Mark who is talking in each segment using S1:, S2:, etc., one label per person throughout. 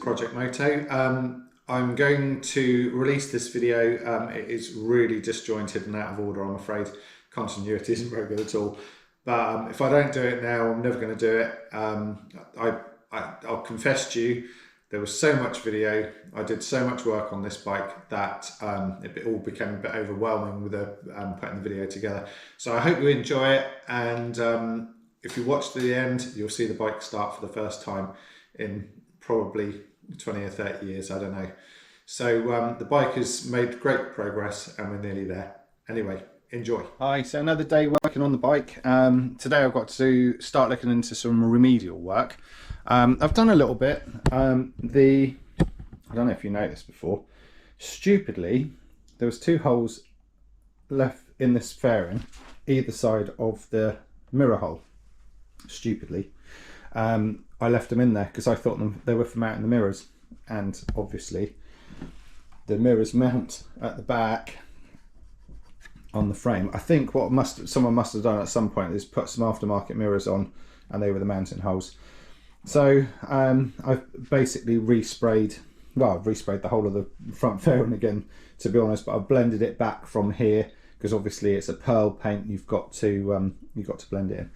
S1: Project Moto. I'm going to release this video. It is really disjointed and out of order, I'm afraid. Continuity isn't very good at all. But if I don't do it now, I'm never going to do it. I'll confess to you, there was so much video, I did so much work on this bike that it all became a bit overwhelming with putting the video together. So I hope you enjoy it, and if you watch to the end, you'll see the bike start for the first time in probably 20 or 30 years, I don't know. So the bike has made great progress and we're nearly there. Anyway, enjoy. Hi, so another day working on the bike. Today I've got to start looking into some remedial work. I've done a little bit. I don't know if you noticed before, stupidly, there was 2 holes left in this fairing, either side of the mirror hole. Stupidly. I left them in there because I thought they were for mounting the mirrors, and obviously the mirrors mount at the back on the frame. I think what someone must have done at some point is put some aftermarket mirrors on, and they were the mounting holes. So I've basically resprayed the whole of the front fairing again, to be honest, but I've blended it back from here because obviously it's a pearl paint. You've got to blend it in.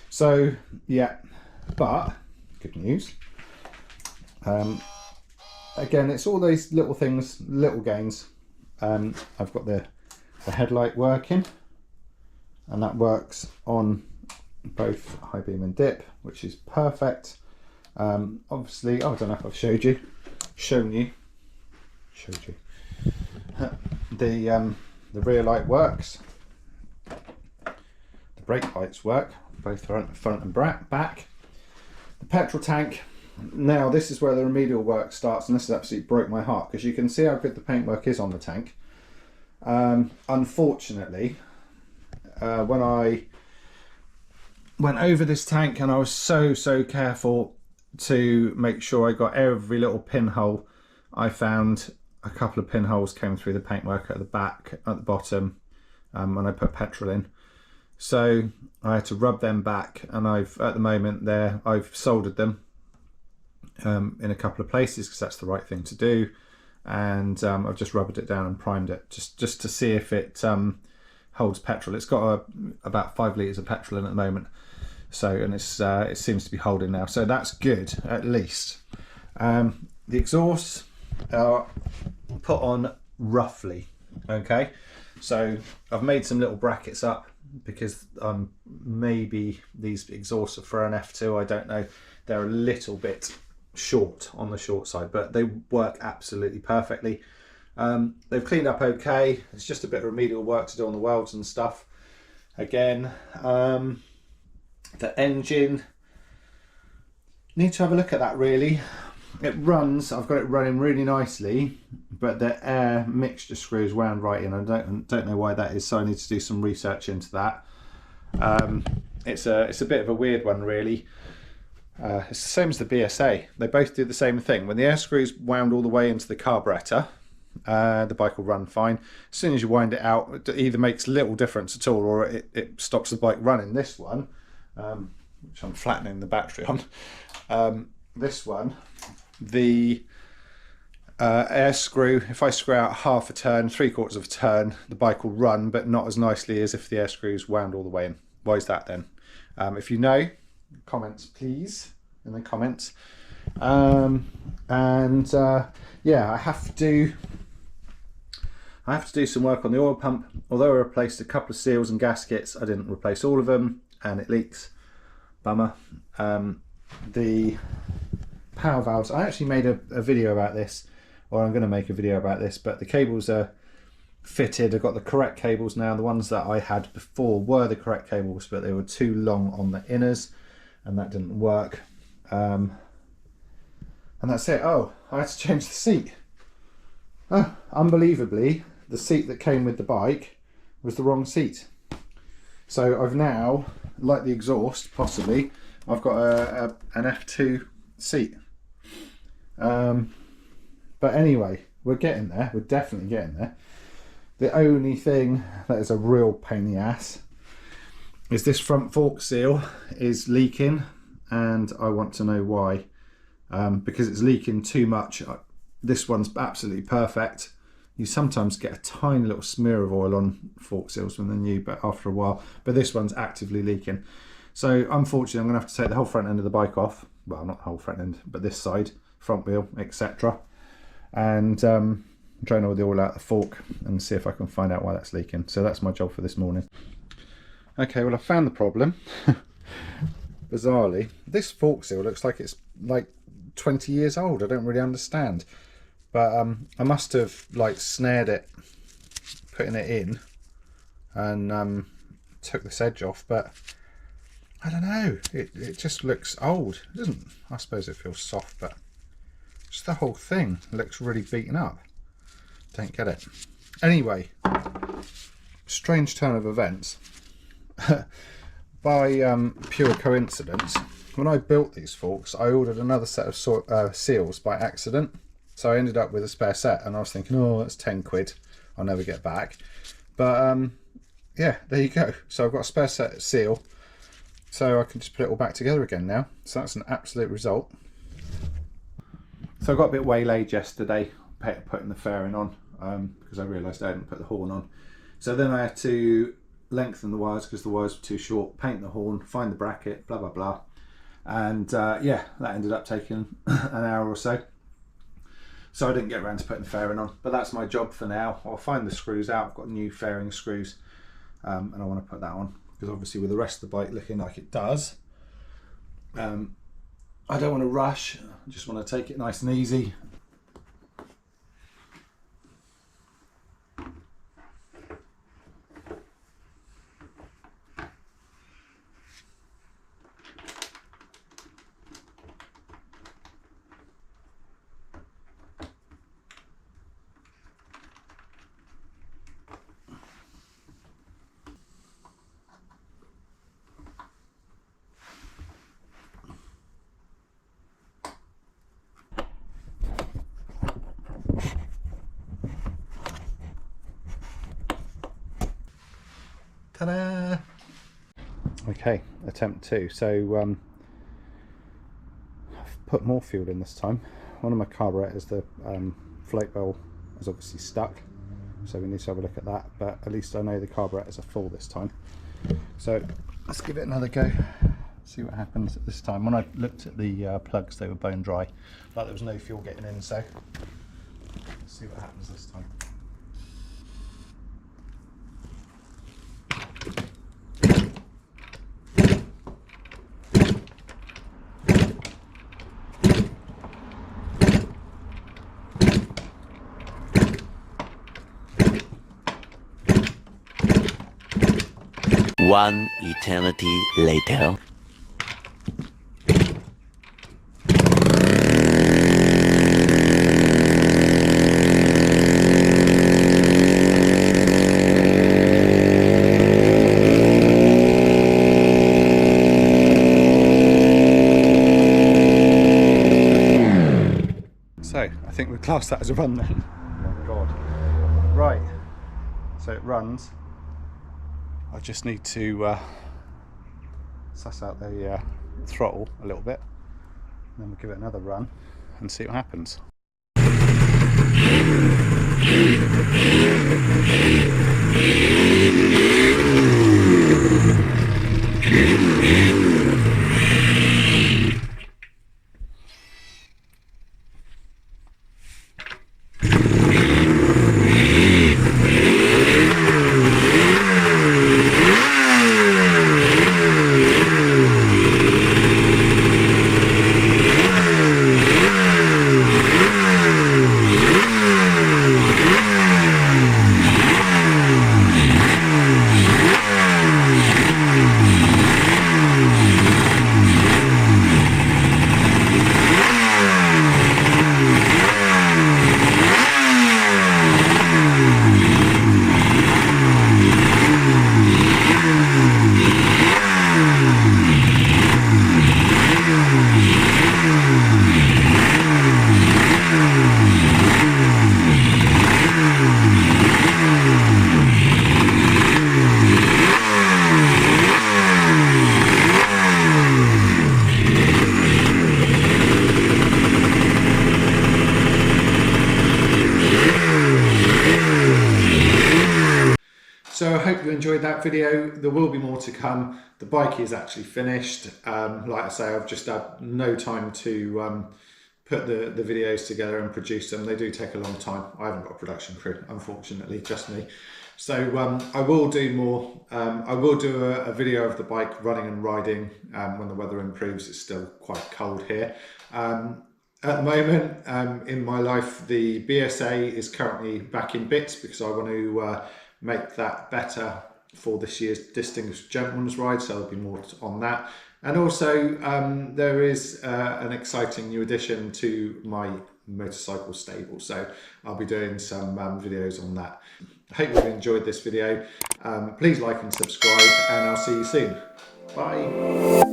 S1: So yeah, but good news. Again, it's all those little things, little gains. I've got the headlight working, and that works on both high beam and dip, which is perfect. Obviously, I don't know if I've shown you the rear light works, the brake lights work, both front and back. The petrol tank, now this is where the remedial work starts, and this has absolutely broke my heart because you can see how good the paintwork is on the tank. Unfortunately, when I went over this tank, and I was so careful to make sure I got every little pinhole, I found a couple of pinholes came through the paintwork at the back, at the bottom, when I put petrol in. So I had to rub them back, and at the moment I've soldered them in a couple of places because that's the right thing to do, and I've just rubbed it down and primed it just to see if it holds petrol. It's got about 5 litres of petrol in at the moment, so, and it seems to be holding now, so that's good at least. The exhausts are put on roughly, okay, so I've made some little brackets up because maybe these exhausts are for an F2, I don't know, they're a little bit short on the short side, but they work absolutely perfectly. They've cleaned up okay. It's just a bit of remedial work to do on the welds and stuff. Again, the engine, need to have a look at that really. It runs, I've got it running really nicely, but the air mixture screws wound right in. I don't know why that is, so I need to do some research into that. It's a bit of a weird one really. It's the same as the BSA. They both do the same thing. When the air screws wound all the way into the carburetor, the bike will run fine. As soon as you wind it out, it either makes little difference at all, or it stops the bike running. This one, which I'm flattening the battery on, this one, the air screw, if I screw out half a turn, 3/4 of a turn, the bike will run, but not as nicely as if the air screws wound all the way in. Why is that then? If you know, comments please, in the comments. Yeah, I have to do some work on the oil pump. Although I replaced a couple of seals and gaskets, I didn't replace all of them, and it leaks. Bummer. The power valves, I actually made a video about this, or I'm going to make a video about this, but the cables are fitted. I've got the correct cables now. The ones that I had before were the correct cables, but they were too long on the inners, and that didn't work. And that's it. Oh, I had to change the seat. Unbelievably, the seat that came with the bike was the wrong seat. So I've now, like the exhaust possibly, I've got an F2 seat. But anyway, we're getting there. We're definitely getting there. The only thing that is a real pain in the ass is this front fork seal is leaking, and I want to know why. because it's leaking too much. This one's absolutely perfect. You sometimes get a tiny little smear of oil on fork seals when they're new, but after a while. But this one's actively leaking. So unfortunately, I'm going to have to take the whole front end of the bike off. Well, not the whole front end, but this side, front wheel, etc. And drain all the oil out the fork and see if I can find out why that's leaking. So that's my job for this morning. Okay, well, I found the problem. Bizarrely, this fork seal looks like it's like 20 years old. I don't really understand. But I must have like snared it, putting it in, and took this edge off. But I don't know. It just looks old. It doesn't. I suppose it feels soft, but just the whole thing looks really beaten up. Don't get it. Anyway, strange turn of events. By pure coincidence, when I built these forks, I ordered another set of seals by accident. So I ended up with a spare set, and I was thinking, oh, that's 10 quid. I'll never get back. But yeah, there you go. So I've got a spare set seal, so I can just put it all back together again now. So that's an absolute result. So I got a bit waylaid yesterday putting the fairing on because I realised I hadn't put the horn on. So then I had to lengthen the wires because the wires were too short, paint the horn, find the bracket, blah blah blah. And yeah, that ended up taking an hour or so. So I didn't get around to putting the fairing on, but that's my job for now. I'll find the screws out. I've got new fairing screws, and I want to put that on because obviously with the rest of the bike looking like it does, I don't want to rush. I just want to take it nice and easy. Ta-da! Okay, attempt 2. So I've put more fuel in this time. One of my carburetors, the float well, is obviously stuck, so we need to have a look at that. But at least I know the carburetors are full this time. So let's give it another go. See what happens this time. When I looked at the plugs, they were bone dry, but there was no fuel getting in. So let's see what happens this time.
S2: One eternity later.
S1: So I think we'll class that as a run then. Oh my god. Right, so it runs. I just need to suss out the throttle a little bit, and then we'll give it another run and see what happens. So I hope you enjoyed that video. There will be more to come. The bike is actually finished. Like I say, I've just had no time to put the videos together and produce them. They do take a long time. I haven't got a production crew, unfortunately, just me. So I will do more. I will do a video of the bike running and riding when the weather improves. It's still quite cold here. At the moment, in my life, the BSA is currently back in bits because I want to make that better for this year's Distinguished Gentleman's Ride, so there'll be more on that. And also, there is an exciting new addition to my motorcycle stable, so I'll be doing some videos on that. I hope you've enjoyed this video. Please like and subscribe, and I'll see you soon. Bye.